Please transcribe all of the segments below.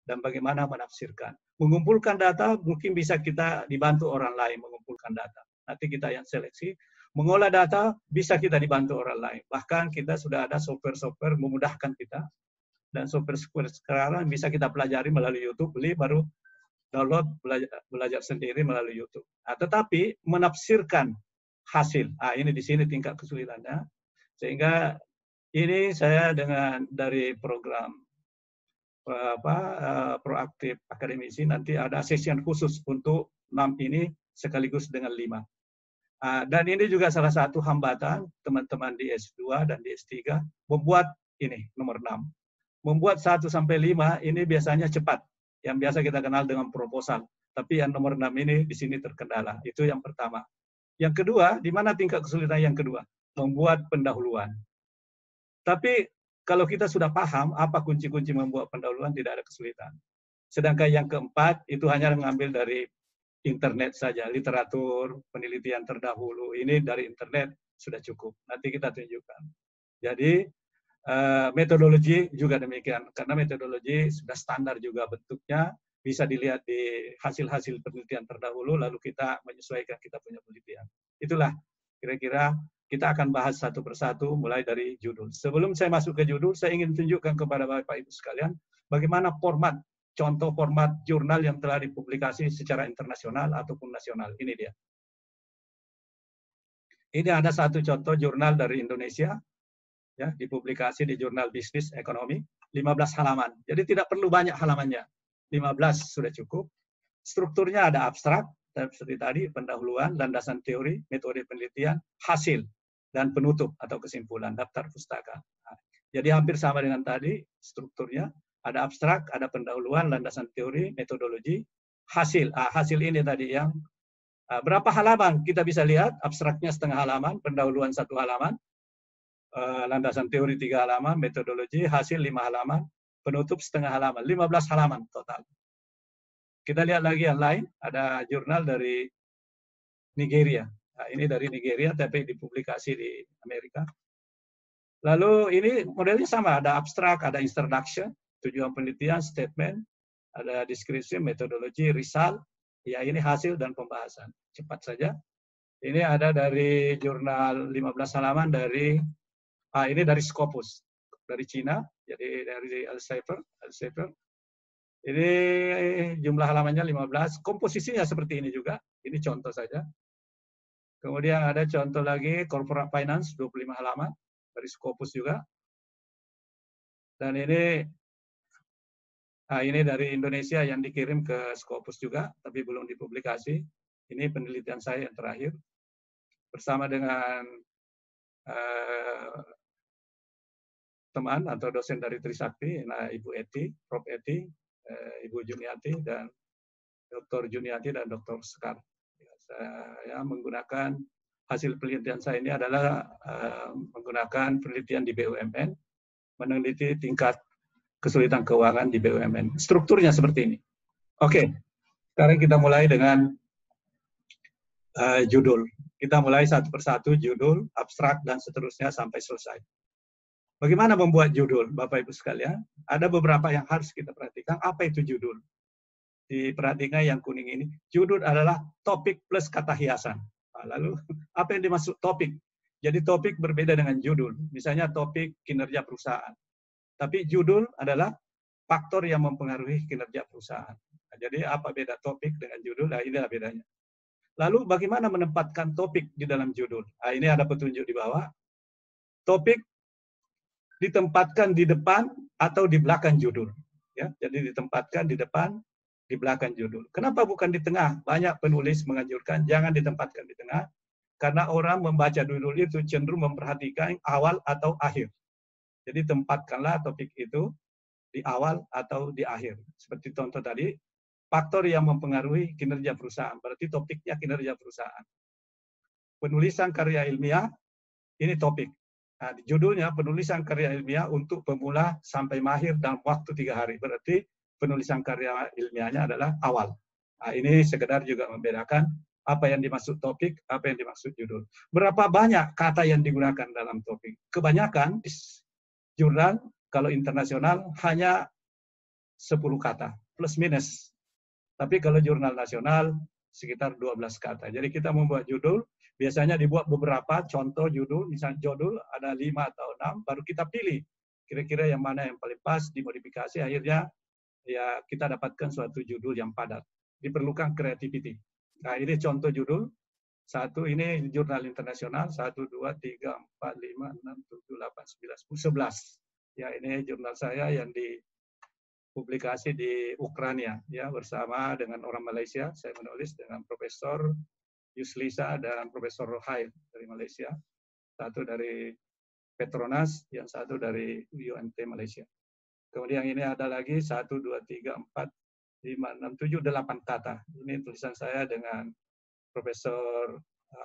dan bagaimana menafsirkan. Mengumpulkan data mungkin bisa kita dibantu orang lain mengumpulkan data. Nanti kita yang seleksi. Mengolah data bisa kita dibantu orang lain. Bahkan kita sudah ada software-software memudahkan kita. Dan software sekarang bisa kita pelajari melalui YouTube, beli baru download, belajar sendiri melalui YouTube. Nah, tetapi menafsirkan hasil, ini di sini tingkat kesulitannya. Sehingga ini saya dari program proaktif akademisi nanti ada session khusus untuk 6 ini sekaligus dengan 5. Dan ini juga salah satu hambatan teman-teman di S2 dan di S3 membuat ini nomor 6. Membuat 1 sampai 5 ini biasanya cepat, yang biasa kita kenal dengan proposal. Tapi yang nomor 6 ini di sini terkendala. Itu yang pertama. Yang kedua, di mana tingkat kesulitan yang kedua? Membuat pendahuluan. Tapi kalau kita sudah paham apa kunci-kunci membuat pendahuluan, tidak ada kesulitan. Sedangkan yang keempat itu hanya mengambil dari internet saja, literatur, penelitian terdahulu. Ini dari internet sudah cukup. Nanti kita tunjukkan. Jadi metodologi juga demikian, karena metodologi sudah standar juga bentuknya, bisa dilihat di hasil-hasil penelitian terdahulu, lalu kita menyesuaikan kita punya penelitian. Itulah kira-kira kita akan bahas satu persatu mulai dari judul. Sebelum saya masuk ke judul, saya ingin tunjukkan kepada Bapak Ibu sekalian bagaimana contoh format jurnal yang telah dipublikasi secara internasional ataupun nasional. Ini dia. Ini ada satu contoh jurnal dari Indonesia, ya, dipublikasi di jurnal Bisnis Ekonomi, 15 halaman. Jadi tidak perlu banyak halamannya. 15 sudah cukup. Strukturnya ada abstrak, seperti tadi, pendahuluan, landasan teori, metode penelitian, hasil, dan penutup atau kesimpulan, daftar pustaka. Jadi hampir sama dengan tadi strukturnya. Ada abstrak, ada pendahuluan, landasan teori, metodologi, hasil. Hasil ini tadi yang berapa halaman kita bisa lihat, abstraknya setengah halaman, pendahuluan 1 halaman, landasan teori 3 halaman, metodologi, hasil 5 halaman, penutup setengah halaman, 15 halaman total. Kita lihat lagi yang lain, ada jurnal dari Nigeria. Ini dari Nigeria, tapi dipublikasi di Amerika. Lalu ini modelnya sama, ada abstrak, ada introduction, tujuan penelitian, statement, ada deskripsi, metodologi, result, ya ini hasil dan pembahasan. Cepat saja. Ini ada dari jurnal 15 halaman dari, ini dari Scopus, dari Cina, jadi dari Elsevier. Ini jumlah halamannya 15, komposisinya seperti ini juga, ini contoh saja. Kemudian ada contoh lagi, Corporate Finance, 25 halaman, dari Scopus juga. Dan ini dari Indonesia yang dikirim ke Scopus juga, tapi belum dipublikasi. Ini penelitian saya yang terakhir, bersama dengan teman atau dosen dari Trisakti, Ibu Eti, Prof. Eti, Ibu Juniati, dan Dr. Juniati, dan Dr. Sekar. Saya menggunakan hasil penelitian saya ini adalah menggunakan penelitian di BUMN, meneliti tingkat kesulitan keuangan di BUMN. Strukturnya seperti ini. Oke, sekarang kita mulai dengan judul. Kita mulai satu persatu, judul, abstrak, dan seterusnya sampai selesai. Bagaimana membuat judul, Bapak Ibu sekalian? Ada beberapa yang harus kita perhatikan. Apa itu judul? Diperhatikan yang kuning ini. Judul adalah topik plus kata hiasan. Lalu, apa yang dimaksud topik? Jadi topik berbeda dengan judul. Misalnya topik kinerja perusahaan. Tapi judul adalah faktor yang mempengaruhi kinerja perusahaan. Jadi apa beda topik dengan judul? Inilah bedanya. Lalu bagaimana menempatkan topik di dalam judul? Ini ada petunjuk di bawah. Topik ditempatkan di depan atau di belakang judul. Ya, jadi ditempatkan di depan, di belakang judul. Kenapa bukan di tengah? Banyak penulis menganjurkan jangan ditempatkan di tengah, karena orang membaca judul itu cenderung memperhatikan awal atau akhir. Jadi tempatkanlah topik itu di awal atau di akhir. Seperti contoh tadi, faktor yang mempengaruhi kinerja perusahaan. Berarti topiknya kinerja perusahaan. Penulisan karya ilmiah, ini topik. Nah, di judulnya penulisan karya ilmiah untuk pemula sampai mahir dalam waktu 3 hari. Berarti penulisan karya ilmiahnya adalah awal. Nah, ini sekedar juga membedakan apa yang dimaksud topik, apa yang dimaksud judul. Berapa banyak kata yang digunakan dalam topik? Kebanyakan di jurnal kalau internasional hanya 10 kata, plus minus. Tapi kalau jurnal nasional, sekitar 12 kata. Jadi kita membuat judul, biasanya dibuat beberapa contoh judul, misalnya judul ada 5 atau 6, baru kita pilih kira-kira yang mana yang paling pas, dimodifikasi, akhirnya ya kita dapatkan suatu judul yang padat. Diperlukan creativity. Nah, ini contoh judul. Satu ini jurnal internasional, 1, 2, 3, 4, 5, 6, 7, 8, 9, 10, 11. Ya, ini jurnal saya yang dipublikasi di Ukraina, ya, bersama dengan orang Malaysia. Saya menulis dengan Profesor Yuslisa dan Profesor Rohail dari Malaysia. Satu dari Petronas, yang satu dari UMT Malaysia. Kemudian ini ada lagi 1, 2, 3, 4, 5, 6, 7, 8 kata. Ini tulisan saya dengan Profesor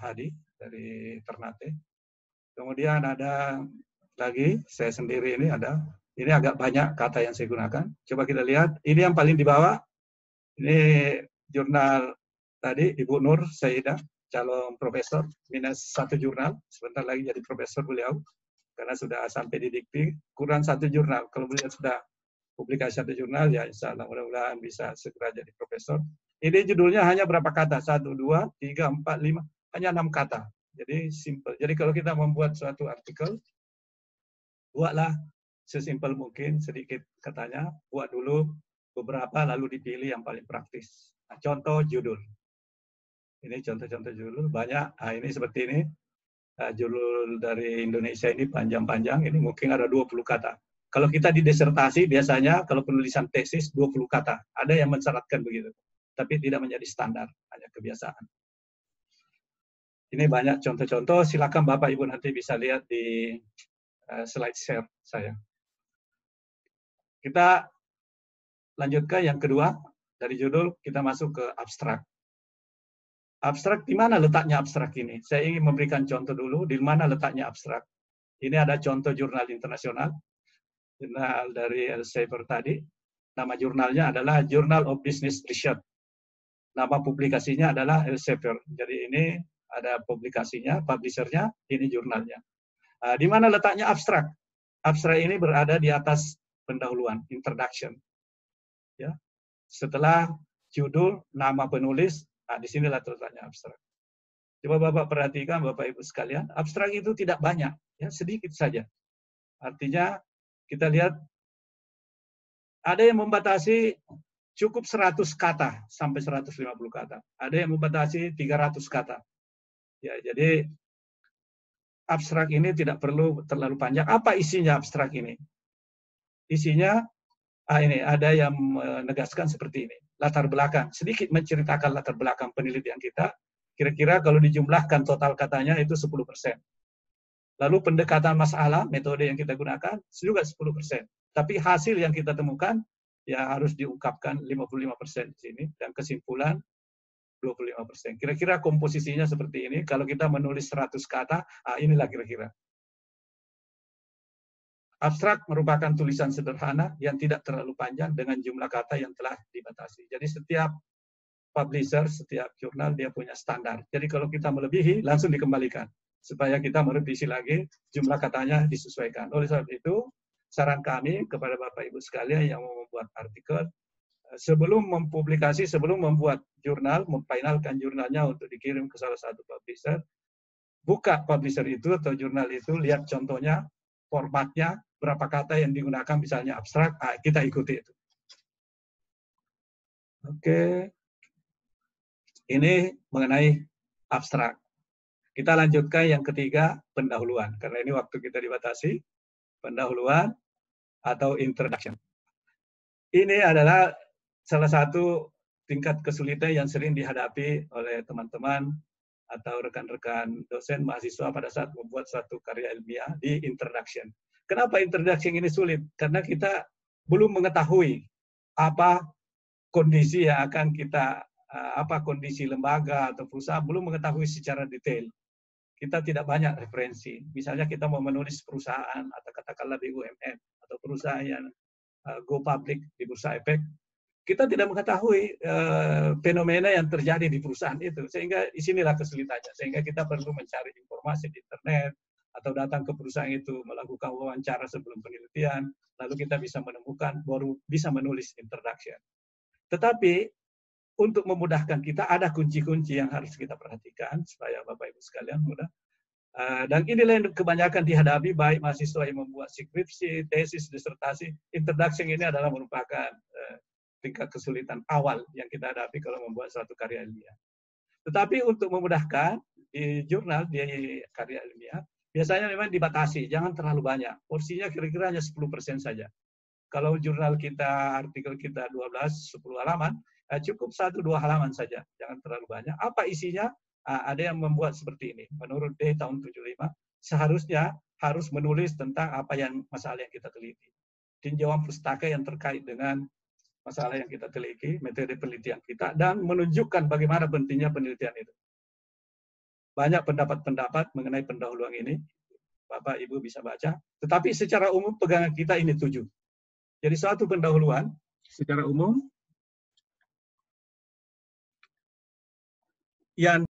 Hadi dari Ternate. Kemudian ada lagi, saya sendiri ini ada. Ini agak banyak kata yang saya gunakan. Coba kita lihat. Ini yang paling di bawah. Ini jurnal tadi, Ibu Nur Saidah, calon profesor, minus 1 jurnal. Sebentar lagi jadi profesor beliau. Karena sudah sampai di dikti, kurang 1 jurnal. Kalau beliau sudah publikasi 1 jurnal, ya insya Allah mudah-mudahan bisa segera jadi profesor. Ini judulnya hanya berapa kata? 1, 2, 3, 4, 5. Hanya 6 kata. Jadi simple. Jadi kalau kita membuat suatu artikel, buatlah sesimpel mungkin, sedikit katanya. Buat dulu beberapa, lalu dipilih yang paling praktis. Nah, contoh judul. Ini contoh-contoh judul. Banyak. Nah, ini seperti ini. Judul dari Indonesia ini panjang-panjang. Ini mungkin ada 20 kata. Kalau kita di disertasi, biasanya kalau penulisan tesis 20 kata. Ada yang mensyaratkan begitu. Tapi tidak menjadi standar, hanya kebiasaan. Ini banyak contoh-contoh, silakan Bapak Ibu nanti bisa lihat di slide share saya. Kita lanjutkan yang kedua, dari judul kita masuk ke abstrak. Abstrak, di mana letaknya abstrak ini? Saya ingin memberikan contoh dulu, di mana letaknya abstrak. Ini ada contoh jurnal internasional, jurnal dari Elsevier tadi. Nama jurnalnya adalah Journal of Business Research. Nama publikasinya adalah Elsevier. Jadi ini ada publikasinya, publishernya, ini jurnalnya. Di mana letaknya abstrak? Abstrak ini berada di atas pendahuluan, introduction. Ya. Setelah judul, nama penulis, di sinilah letaknya abstrak. Coba Bapak perhatikan, Bapak Ibu sekalian, abstrak itu tidak banyak, ya sedikit saja. Artinya kita lihat ada yang membatasi cukup 100 kata sampai 150 kata. Ada yang membatasi 300 kata. Ya, jadi abstrak ini tidak perlu terlalu panjang. Apa isinya abstrak ini? Isinya ini ada yang menegaskan seperti ini. Latar belakang, sedikit menceritakan latar belakang penelitian kita. Kira-kira kalau dijumlahkan total katanya itu 10%. Lalu pendekatan masalah, metode yang kita gunakan juga 10%. Tapi hasil yang kita temukan ya harus diungkapkan 55% di sini, dan kesimpulan 25%. Kira-kira komposisinya seperti ini. Kalau kita menulis 100 kata, inilah kira-kira. Abstrak merupakan tulisan sederhana yang tidak terlalu panjang dengan jumlah kata yang telah dibatasi. Jadi setiap publisher, setiap jurnal dia punya standar. Jadi kalau kita melebihi, langsung dikembalikan. Supaya kita merevisi lagi, jumlah katanya disesuaikan. Oleh sebab itu, saran kami kepada Bapak Ibu sekalian yang mau membuat artikel, sebelum mempublikasi, sebelum membuat jurnal, memfinalkan jurnalnya untuk dikirim ke salah satu publisher, buka publisher itu atau jurnal itu, lihat contohnya, formatnya, berapa kata yang digunakan, misalnya abstrak, kita ikuti itu. Oke, ini mengenai abstrak. Kita lanjutkan yang ketiga, pendahuluan. Karena ini waktu kita dibatasi, pendahuluan atau introduction. Ini adalah salah satu tingkat kesulitan yang sering dihadapi oleh teman-teman atau rekan-rekan dosen mahasiswa pada saat membuat suatu karya ilmiah di introduction. Kenapa introduction ini sulit? Karena kita belum mengetahui apa kondisi yang akan kita, apa kondisi lembaga atau perusahaan, belum mengetahui secara detail. Kita tidak banyak referensi. Misalnya kita mau menulis perusahaan atau katakanlah BUMN atau perusahaan yang go public di Bursa Efek, kita tidak mengetahui fenomena yang terjadi di perusahaan itu, sehingga disinilah kesulitannya. Sehingga kita perlu mencari informasi di internet atau datang ke perusahaan itu melakukan wawancara sebelum penelitian, lalu kita bisa menemukan, baru bisa menulis introduction. Tetapi untuk memudahkan kita ada kunci-kunci yang harus kita perhatikan supaya Bapak Ibu sekalian mudah. Dan inilah yang kebanyakan dihadapi baik mahasiswa yang membuat skripsi, tesis, disertasi. Introduction ini adalah merupakan tingkat kesulitan awal yang kita hadapi kalau membuat suatu karya ilmiah. Tetapi untuk memudahkan di jurnal, di karya ilmiah, biasanya memang dibatasi, jangan terlalu banyak. Porsinya kira-kira hanya 10% saja. Kalau jurnal kita, artikel kita 10 halaman, cukup 1-2 halaman saja, jangan terlalu banyak. Apa isinya? Ada yang membuat seperti ini. Menurut D tahun 75, seharusnya harus menulis tentang apa yang masalah yang kita teliti. Tinjauan pustaka yang terkait dengan masalah yang kita teliti, metode penelitian kita, dan menunjukkan bagaimana pentingnya penelitian itu. Banyak pendapat-pendapat mengenai pendahuluan ini, Bapak Ibu bisa baca. Tetapi secara umum pegangan kita ini 7. Jadi suatu pendahuluan secara umum yang